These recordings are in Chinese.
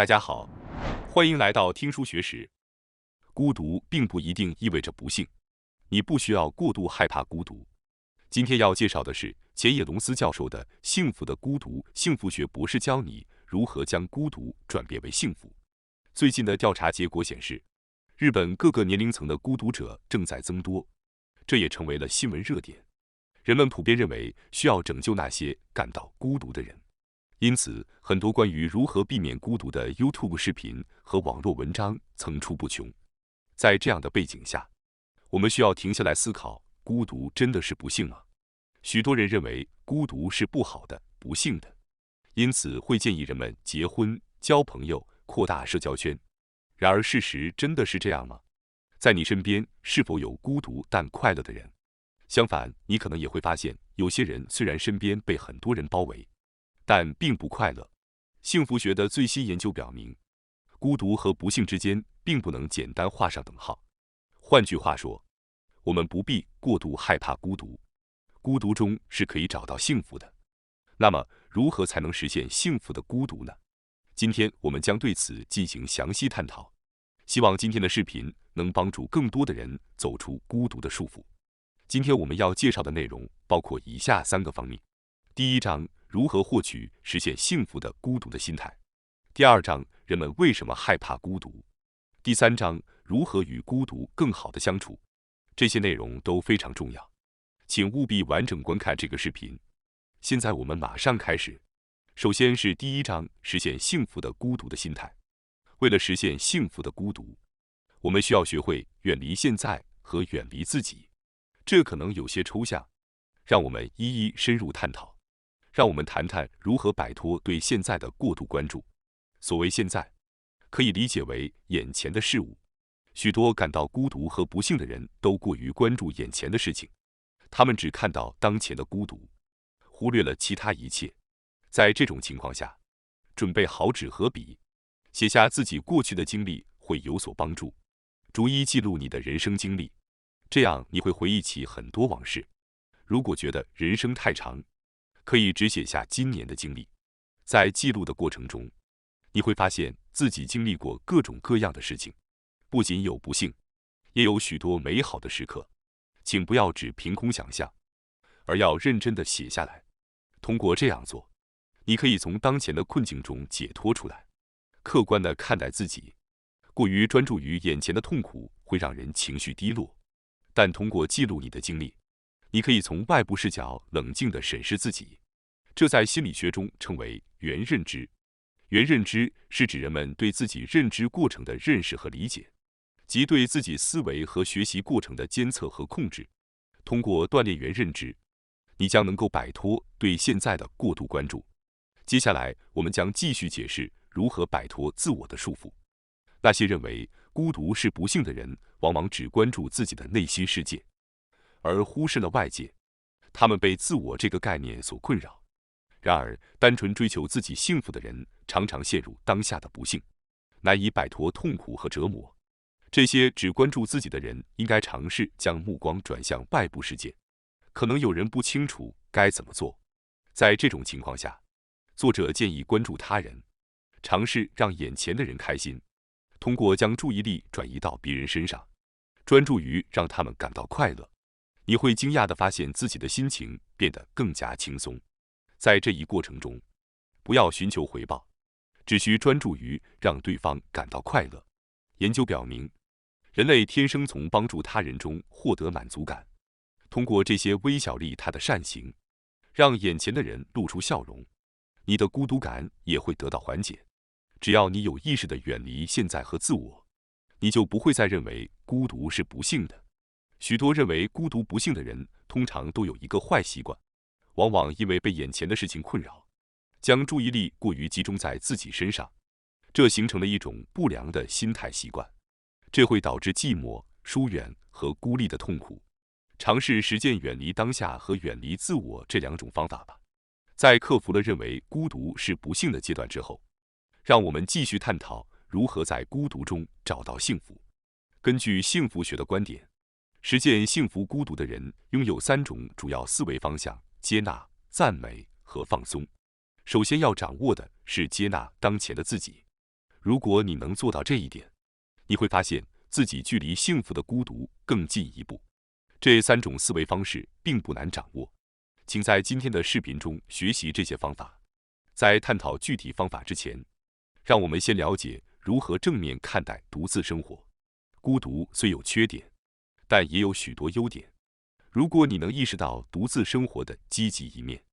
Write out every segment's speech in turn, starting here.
大家好，欢迎来到听书学史。孤独并不一定意味着不幸，你不需要过度害怕孤独。今天要介绍的是钱野龙司教授的《幸福的孤独幸福学博士教你如何将孤独转变为幸福》。最近的调查结果显示，日本各个年龄层的孤独者正在增多，这也成为了新闻热点。人们普遍认为需要拯救那些感到孤独的人。因此，很多关于如何避免孤独的 YouTube 视频和网络文章层出不穷。在这样的背景下，我们需要停下来思考：孤独真的是不幸吗？许多人认为孤独是不好的、不幸的，因此会建议人们结婚、交朋友、扩大社交圈。然而，事实真的是这样吗？在你身边是否有孤独但快乐的人？相反，你可能也会发现，有些人虽然身边被很多人包围，但并不快乐。幸福学的最新研究表明，孤独和不幸之间并不能简单画上等号。换句话说，我们不必过度害怕孤独，孤独中是可以找到幸福的。那么，如何才能实现幸福的孤独呢？今天我们将对此进行详细探讨。希望今天的视频能帮助更多的人走出孤独的束缚。今天我们要介绍的内容包括以下3个方面：第一章，如何获取实现幸福的孤独的心态；第二章，人们为什么害怕孤独；第三章，如何与孤独更好的相处。这些内容都非常重要，请务必完整观看这个视频。现在我们马上开始。首先是第一章，实现幸福的孤独的心态。为了实现幸福的孤独，我们需要学会远离现在和远离自己。这可能有些抽象，让我们一一深入探讨。让我们谈谈如何摆脱对现在的过度关注。所谓现在，可以理解为眼前的事物。许多感到孤独和不幸的人都过于关注眼前的事情，他们只看到当前的孤独，忽略了其他一切。在这种情况下，准备好纸和笔，写下自己过去的经历会有所帮助。逐一记录你的人生经历，这样你会回忆起很多往事。如果觉得人生太长，可以只写下今年的经历。在记录的过程中，你会发现自己经历过各种各样的事情，不仅有不幸，也有许多美好的时刻。请不要只凭空想象，而要认真地写下来。通过这样做，你可以从当前的困境中解脱出来，客观地看待自己。过于专注于眼前的痛苦会让人情绪低落，但通过记录你的经历，你可以从外部视角冷静地审视自己。这在心理学中称为原认知。原认知是指人们对自己认知过程的认识和理解，即对自己思维和学习过程的监测和控制。通过锻炼原认知，你将能够摆脱对现在的过度关注。接下来，我们将继续解释如何摆脱自我的束缚。那些认为孤独是不幸的人，往往只关注自己的内心世界，而忽视了外界。他们被自我这个概念所困扰。然而，单纯追求自己幸福的人，常常陷入当下的不幸，难以摆脱痛苦和折磨。这些只关注自己的人，应该尝试将目光转向外部世界。可能有人不清楚该怎么做。在这种情况下，作者建议关注他人，尝试让眼前的人开心。通过将注意力转移到别人身上，专注于让他们感到快乐，你会惊讶地发现自己的心情变得更加轻松。在这一过程中，不要寻求回报，只需专注于让对方感到快乐。研究表明，人类天生从帮助他人中获得满足感。通过这些微小利他的善行，让眼前的人露出笑容，你的孤独感也会得到缓解。只要你有意识地远离现在和自我，你就不会再认为孤独是不幸的。许多认为孤独不幸的人，通常都有一个坏习惯，往往因为被眼前的事情困扰，将注意力过于集中在自己身上，这形成了一种不良的心态习惯，这会导致寂寞、疏远和孤立的痛苦。尝试实践远离当下和远离自我这2种方法吧。在克服了认为孤独是不幸的阶段之后，让我们继续探讨如何在孤独中找到幸福。根据幸福学的观点，实践幸福孤独的人拥有3种主要思维方向：接纳、赞美和放松。首先要掌握的是接纳当前的自己。如果你能做到这一点，你会发现自己距离幸福的孤独更进一步。这3种思维方式并不难掌握，请在今天的视频中学习这些方法。在探讨具体方法之前，让我们先了解如何正面看待独自生活。孤独虽有缺点，但也有许多优点。如果你能意识到独自生活的积极一面，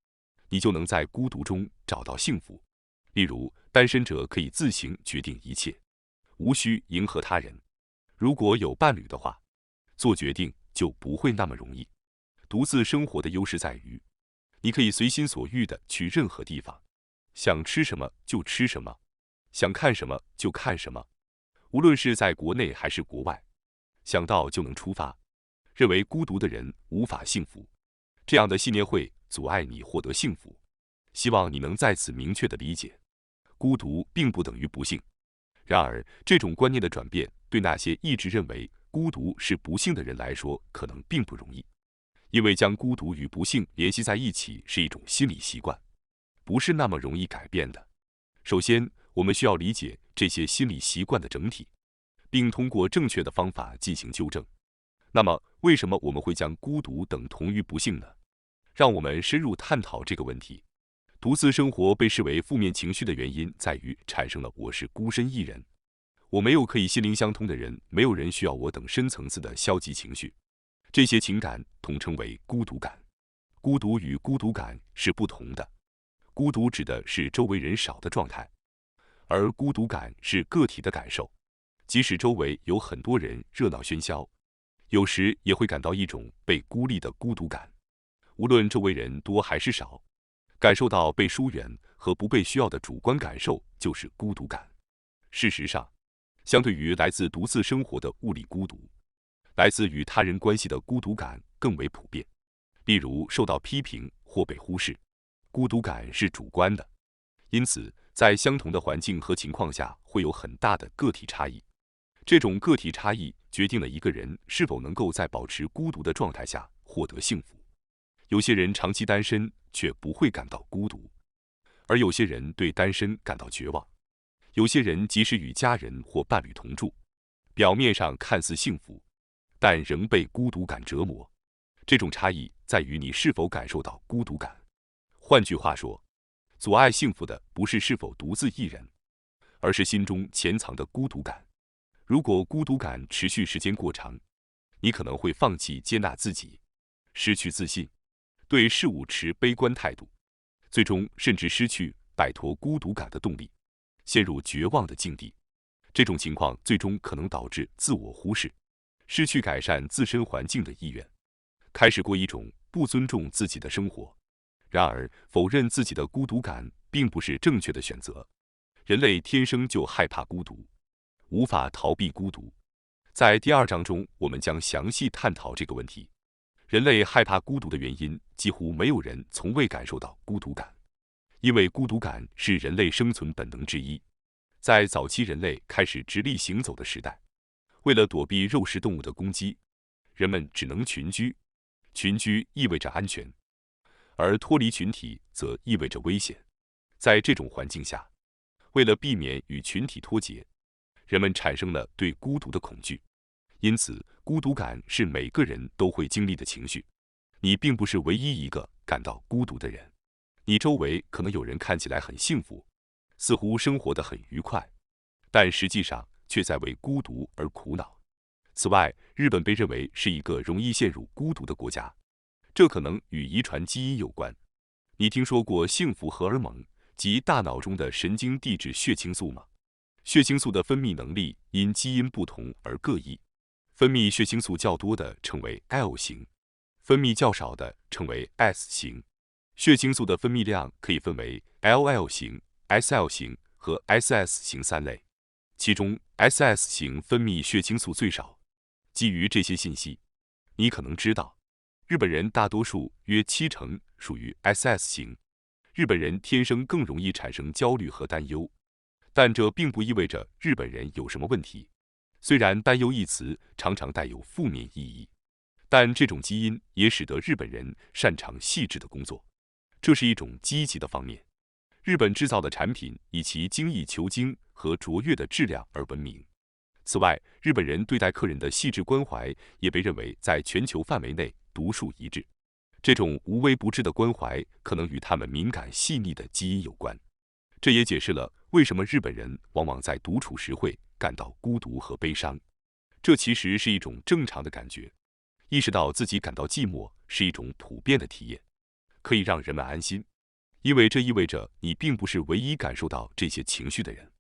你就能在孤独中找到幸福。例如，单身者可以自行决定一切，无需迎合他人。如果有伴侣的话，做决定就不会那么容易。独自生活的优势在于，你可以随心所欲地去任何地方，想吃什么就吃什么，想看什么就看什么。无论是在国内还是国外，想到就能出发。认为孤独的人无法幸福，这样的信念会阻碍你获得幸福。希望你能在此明确地理解，孤独并不等于不幸。然而，这种观念的转变对那些一直认为孤独是不幸的人来说，可能并不容易。因为将孤独与不幸联系在一起是一种心理习惯，不是那么容易改变的。首先，我们需要理解这些心理习惯的整体，并通过正确的方法进行纠正。那么，为什么我们会将孤独等同于不幸呢？让我们深入探讨这个问题。独自生活被视为负面情绪的原因在于产生了我是孤身一人，我没有可以心灵相通的人，没有人需要我等深层次的消极情绪。这些情感统称为孤独感。孤独与孤独感是不同的。孤独指的是周围人少的状态，而孤独感是个体的感受。即使周围有很多人热闹喧嚣，有时也会感到一种被孤立的孤独感。无论周围人多还是少，感受到被疏远和不被需要的主观感受就是孤独感。事实上，相对于来自独自生活的物理孤独，来自与他人关系的孤独感更为普遍。例如，受到批评或被忽视，孤独感是主观的，因此在相同的环境和情况下会有很大的个体差异。这种个体差异决定了一个人是否能够在保持孤独的状态下获得幸福。有些人长期单身却不会感到孤独，而有些人对单身感到绝望。有些人即使与家人或伴侣同住，表面上看似幸福，但仍被孤独感折磨。这种差异在于你是否感受到孤独感。换句话说，阻碍幸福的不是否独自一人，而是心中潜藏的孤独感。如果孤独感持续时间过长，你可能会放弃接纳自己，失去自信，对事物持悲观态度，最终甚至失去摆脱孤独感的动力，陷入绝望的境地。这种情况最终可能导致自我忽视，失去改善自身环境的意愿，开始过一种不尊重自己的生活。然而，否认自己的孤独感并不是正确的选择。人类天生就害怕孤独，无法逃避孤独。在第2章中，我们将详细探讨这个问题。人类害怕孤独的原因，几乎没有人从未感受到孤独感，因为孤独感是人类生存本能之一。在早期人类开始直立行走的时代，为了躲避肉食动物的攻击，人们只能群居。群居意味着安全，而脱离群体则意味着危险。在这种环境下，为了避免与群体脱节，人们产生了对孤独的恐惧。因此，孤独感是每个人都会经历的情绪。你并不是唯一一个感到孤独的人，你周围可能有人看起来很幸福，似乎生活得很愉快，但实际上却在为孤独而苦恼。此外，日本被认为是一个容易陷入孤独的国家，这可能与遗传基因有关。你听说过幸福荷尔蒙及大脑中的神经递质血清素吗？血清素的分泌能力因基因不同而各异，分泌血清素较多的称为 L 型，分泌较少的称为 S 型。血清素的分泌量可以分为 LL 型、SL 型和 SS 型3类，其中 SS 型分泌血清素最少。基于这些信息，你可能知道，日本人大多数约70%属于 SS 型。日本人天生更容易产生焦虑和担忧，但这并不意味着日本人有什么问题。虽然担忧一词常常带有负面意义，但这种基因也使得日本人擅长细致的工作，这是一种积极的方面。日本制造的产品以其精益求精和卓越的质量而闻名。此外，日本人对待客人的细致关怀也被认为在全球范围内独树一帜。这种无微不至的关怀可能与他们敏感细腻的基因有关。这也解释了为什么日本人往往在独处时会感到孤独和悲伤。这其实是一种正常的感觉。意识到自己感到寂寞是一种普遍的体验，可以让人们安心，因为这意味着你并不是唯一感受到这些情绪的人。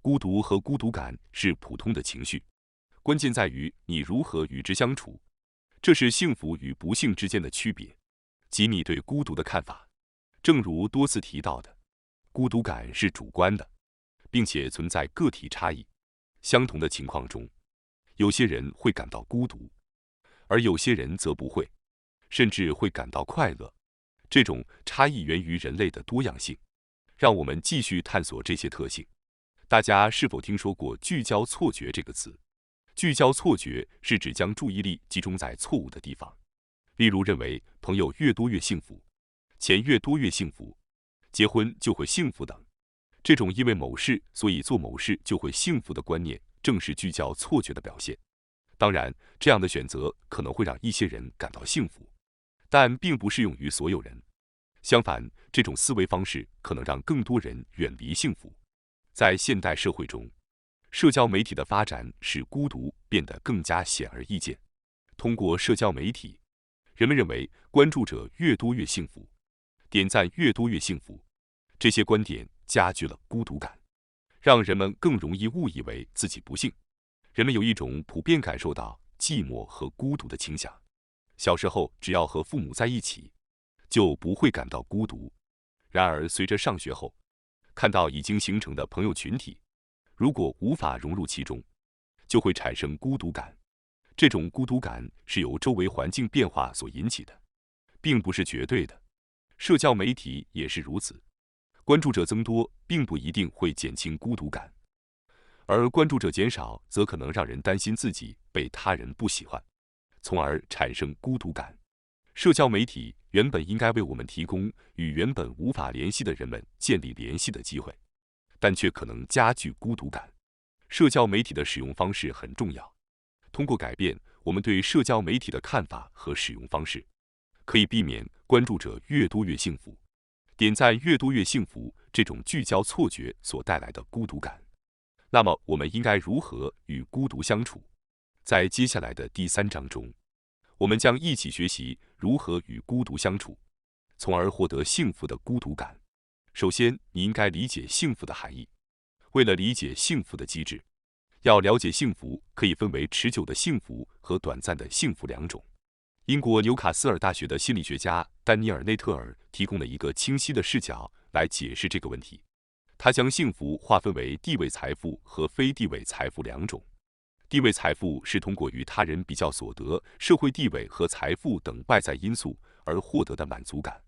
孤独和孤独感是普通的情绪，关键在于你如何与之相处。这是幸福与不幸之间的区别，即你对孤独的看法。正如多次提到的，孤独感是主观的，并且存在个体差异。相同的情况中，有些人会感到孤独，而有些人则不会，甚至会感到快乐。这种差异源于人类的多样性。让我们继续探索这些特性。大家是否听说过聚焦错觉这个词？聚焦错觉是指将注意力集中在错误的地方，例如认为朋友越多越幸福，钱越多越幸福，结婚就会幸福等。这种因为某事所以做某事就会幸福的观念，正是聚焦错觉的表现。当然，这样的选择可能会让一些人感到幸福，但并不适用于所有人。相反，这种思维方式可能让更多人远离幸福。在现代社会中，社交媒体的发展使孤独变得更加显而易见。通过社交媒体，人们认为关注者越多越幸福，点赞越多越幸福。这些观点加剧了孤独感，让人们更容易误以为自己不幸。人们有一种普遍感受到寂寞和孤独的倾向。小时候，只要和父母在一起，就不会感到孤独。然而，随着上学后，看到已经形成的朋友群体，如果无法融入其中，就会产生孤独感。这种孤独感是由周围环境变化所引起的，并不是绝对的。社交媒体也是如此，关注者增多并不一定会减轻孤独感，而关注者减少则可能让人担心自己被他人不喜欢，从而产生孤独感。社交媒体原本应该为我们提供与原本无法联系的人们建立联系的机会，但却可能加剧孤独感。社交媒体的使用方式很重要，通过改变我们对社交媒体的看法和使用方式，可以避免关注者越多越幸福，点赞越多越幸福这种聚焦错觉所带来的孤独感。那么，我们应该如何与孤独相处？在接下来的第3章中，我们将一起学习如何与孤独相处，从而获得幸福的孤独感。首先，你应该理解幸福的含义。为了理解幸福的机制，要了解幸福可以分为持久的幸福和短暂的幸福2种。英国纽卡斯尔大学的心理学家丹尼尔·内特尔提供了一个清晰的视角来解释这个问题。他将幸福划分为地位财富和非地位财富2种。地位财富是通过与他人比较所得、社会地位和财富等外在因素而获得的满足感。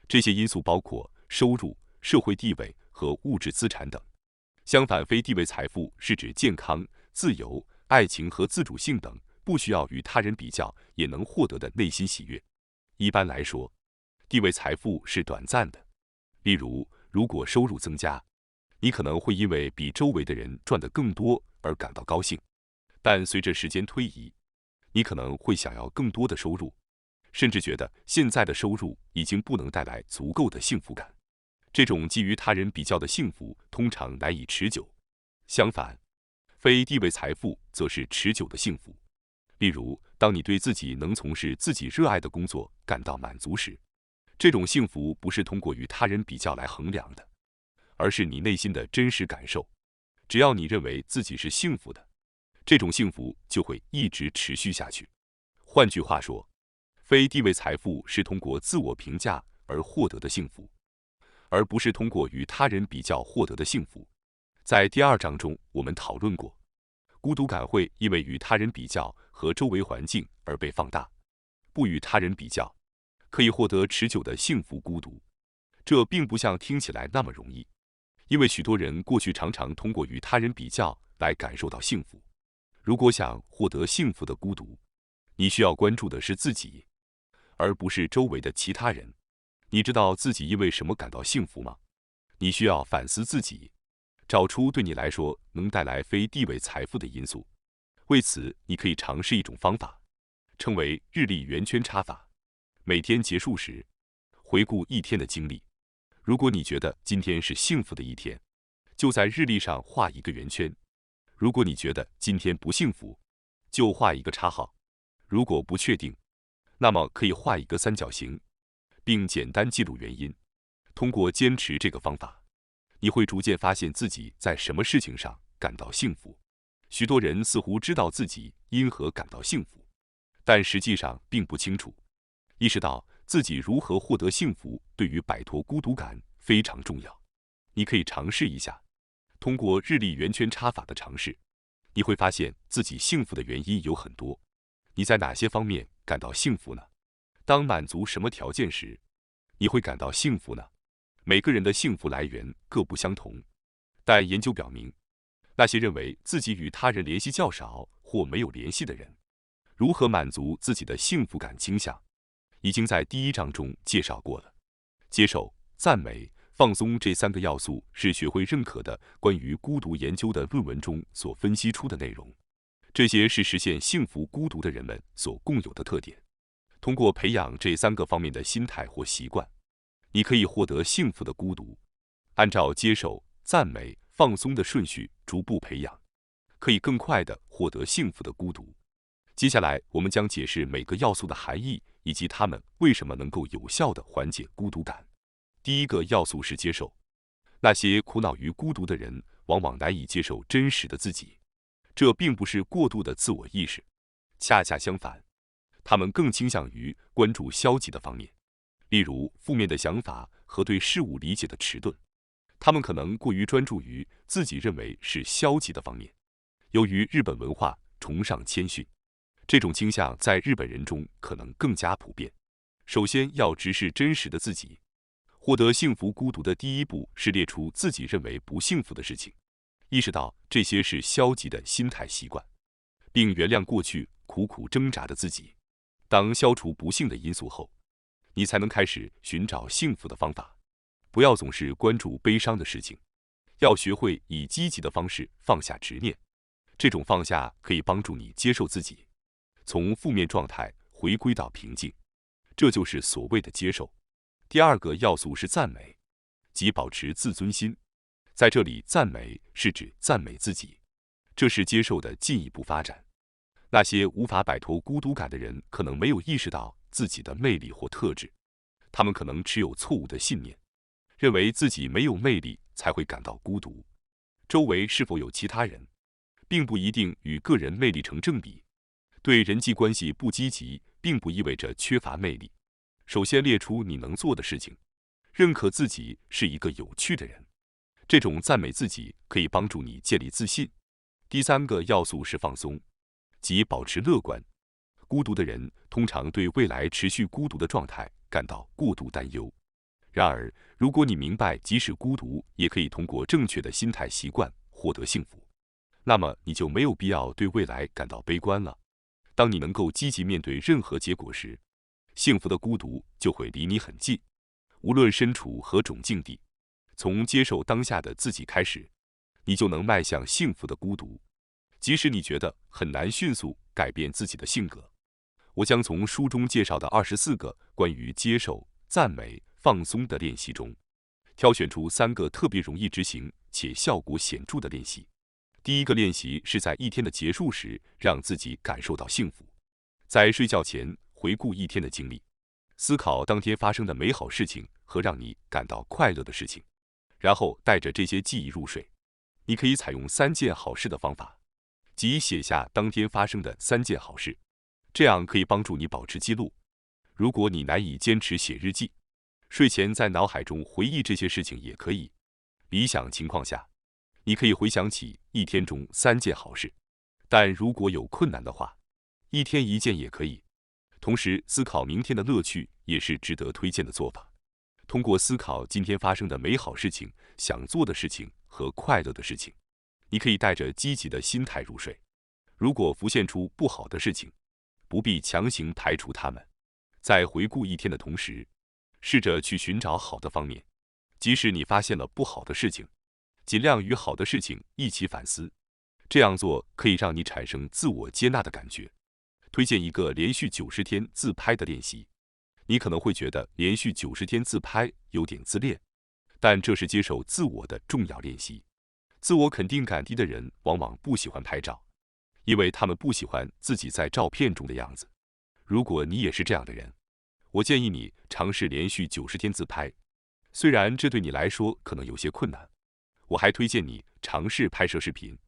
这些因素包括收入、社会地位和物质资产等。相反，非地位财富是指健康、自由、爱情和自主性等不需要与他人比较也能获得的内心喜悦。一般来说，地位财富是短暂的。例如，如果收入增加，你可能会因为比周围的人赚得更多而感到高兴。但随着时间推移，你可能会想要更多的收入，甚至觉得现在的收入已经不能带来足够的幸福感。这种基于他人比较的幸福通常难以持久。相反，非地位财富则是持久的幸福。例如，当你对自己能从事自己热爱的工作感到满足时，这种幸福不是通过与他人比较来衡量的，而是你内心的真实感受。只要你认为自己是幸福的，这种幸福就会一直持续下去。换句话说，非地位财富是通过自我评价而获得的幸福，而不是通过与他人比较获得的幸福。在第2章中，我们讨论过，孤独感会因为与他人比较和周围环境而被放大。不与他人比较，可以获得持久的幸福孤独。这并不像听起来那么容易，因为许多人过去常常通过与他人比较来感受到幸福。如果想获得幸福的孤独，你需要关注的是自己，而不是周围的其他人。你知道自己因为什么感到幸福吗？你需要反思自己，找出对你来说能带来非地位财富的因素。为此，你可以尝试一种方法，称为日历圆圈插法。每天结束时，回顾一天的经历。如果你觉得今天是幸福的一天，就在日历上画一个圆圈；如果你觉得今天不幸福，就画一个叉号。如果不确定，那么可以画一个三角形，并简单记录原因。通过坚持这个方法，你会逐渐发现自己在什么事情上感到幸福。许多人似乎知道自己因何感到幸福，但实际上并不清楚。意识到自己如何获得幸福，对于摆脱孤独感非常重要。你可以尝试一下，通过日历圆圈插法的尝试，你会发现自己幸福的原因有很多。你在哪些方面感到幸福呢？当满足什么条件时，你会感到幸福呢？每个人的幸福来源各不相同，但研究表明，那些认为自己与他人联系较少或没有联系的人，如何满足自己的幸福感倾向，已经在第1章中介绍过了。接受、赞美、放松这3个要素是学会认可的关于孤独研究的论文中所分析出的内容。这些是实现幸福孤独的人们所共有的特点。通过培养这3个方面的心态或习惯，你可以获得幸福的孤独。按照接受、赞美、放松的顺序逐步培养，可以更快地获得幸福的孤独。接下来，我们将解释每个要素的含义，以及它们为什么能够有效地缓解孤独感。第一个要素是接受。那些苦恼于孤独的人，往往难以接受真实的自己。这并不是过度的自我意识，恰恰相反，他们更倾向于关注消极的方面，例如负面的想法和对事物理解的迟钝。他们可能过于专注于自己认为是消极的方面。由于日本文化崇尚谦逊，这种倾向在日本人中可能更加普遍。首先要直视真实的自己。获得幸福孤独的第一步是列出自己认为不幸福的事情，意识到这些是消极的心态习惯，并原谅过去苦苦挣扎的自己。当消除不幸的因素后，你才能开始寻找幸福的方法。不要总是关注悲伤的事情，要学会以积极的方式放下执念。这种放下可以帮助你接受自己，从负面状态回归到平静，这就是所谓的接受。第二个要素是赞美，即保持自尊心。在这里，赞美是指赞美自己，这是接受的进一步发展。那些无法摆脱孤独感的人可能没有意识到自己的魅力或特质，他们可能持有错误的信念，认为自己没有魅力才会感到孤独。周围是否有其他人，并不一定与个人魅力成正比。对人际关系不积极，并不意味着缺乏魅力。首先列出你能做的事情，认可自己是一个有趣的人。这种赞美自己可以帮助你建立自信。第三个要素是放松，即保持乐观。孤独的人通常对未来持续孤独的状态感到过度担忧。然而，如果你明白即使孤独也可以通过正确的心态习惯获得幸福，那么你就没有必要对未来感到悲观了。当你能够积极面对任何结果时，幸福的孤独就会离你很近。无论身处何种境地，从接受当下的自己开始，你就能迈向幸福的孤独。即使你觉得很难迅速改变自己的性格，我将从书中介绍的24个关于接受、赞美、放松的练习中，挑选出3个特别容易执行且效果显著的练习。第一个练习是在一天的结束时，让自己感受到幸福。在睡觉前，回顾一天的经历，思考当天发生的美好事情和让你感到快乐的事情，然后带着这些记忆入睡。你可以采用3件好事的方法，即写下当天发生的3件好事，这样可以帮助你保持记录。如果你难以坚持写日记，睡前在脑海中回忆这些事情也可以。理想情况下，你可以回想起一天中3件好事，但如果有困难的话，一天1件也可以。同时，思考明天的乐趣也是值得推荐的做法。通过思考今天发生的美好事情、想做的事情和快乐的事情，你可以带着积极的心态入睡。如果浮现出不好的事情，不必强行排除它们。在回顾一天的同时，试着去寻找好的方面，即使你发现了不好的事情，尽量与好的事情一起反思。这样做可以让你产生自我接纳的感觉。推荐一个连续90天自拍的练习。你可能会觉得连续90天自拍有点自恋，但这是接受自我的重要练习。自我肯定感低的人往往不喜欢拍照，因为他们不喜欢自己在照片中的样子。如果你也是这样的人，我建议你尝试连续90天自拍。虽然这对你来说可能有些困难，我还推荐你尝试拍摄视频，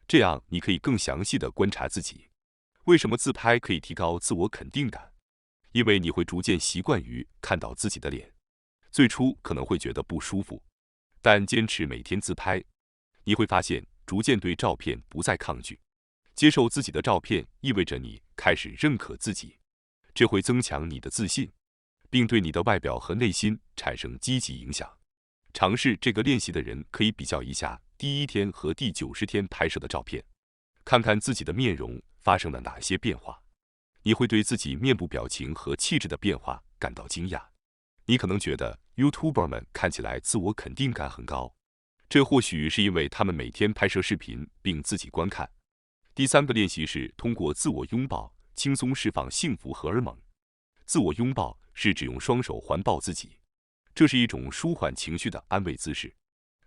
这样你可以更详细地观察自己。为什么自拍可以提高自我肯定感？因为你会逐渐习惯于看到自己的脸，最初可能会觉得不舒服，但坚持每天自拍，你会发现逐渐对照片不再抗拒。接受自己的照片意味着你开始认可自己，这会增强你的自信，并对你的外表和内心产生积极影响。尝试这个练习的人可以比较一下第1天和第90天拍摄的照片，看看自己的面容发生了哪些变化。你会对自己面部表情和气质的变化感到惊讶。你可能觉得 YouTuber 们看起来自我肯定感很高，这或许是因为他们每天拍摄视频并自己观看。第3个练习是通过自我拥抱轻松释放幸福荷尔蒙。自我拥抱是指用双手环抱自己，这是一种舒缓情绪的安慰姿势。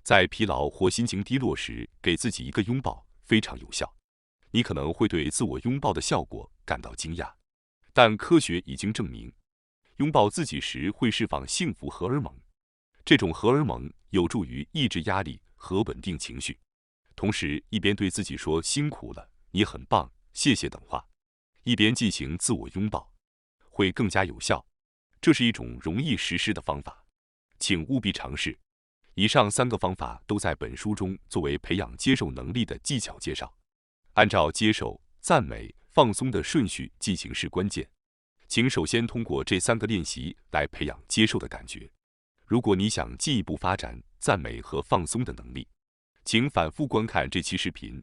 在疲劳或心情低落时，给自己一个拥抱非常有效。你可能会对自我拥抱的效果感到惊讶，但科学已经证明，拥抱自己时会释放幸福荷尔蒙。这种荷尔蒙有助于抑制压力和稳定情绪。同时，一边对自己说辛苦了、你很棒、谢谢等话，一边进行自我拥抱，会更加有效。这是一种容易实施的方法，请务必尝试。以上3个方法都在本书中作为培养接受能力的技巧介绍。按照接受、赞美、放松的顺序进行是关键。请首先通过这3个练习来培养接受的感觉。如果你想进一步发展赞美和放松的能力，请反复观看这期视频。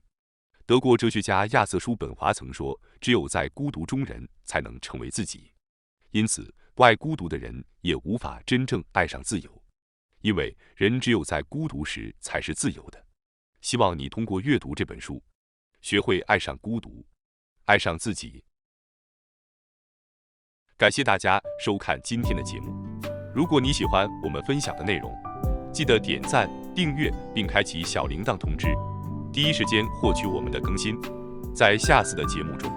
德国哲学家亚瑟·叔本华曾说：“只有在孤独中，人才能成为自己。”因此，不爱孤独的人也无法真正爱上自由，因为人只有在孤独时才是自由的。希望你通过阅读这本书，学会爱上孤独，爱上自己。感谢大家收看今天的节目。如果你喜欢我们分享的内容，记得点赞、订阅并开启小铃铛通知，第一时间获取我们的更新。在下次的节目中，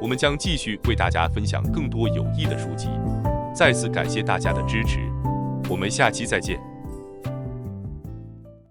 我们将继续为大家分享更多有益的书籍。再次感谢大家的支持，我们下期再见。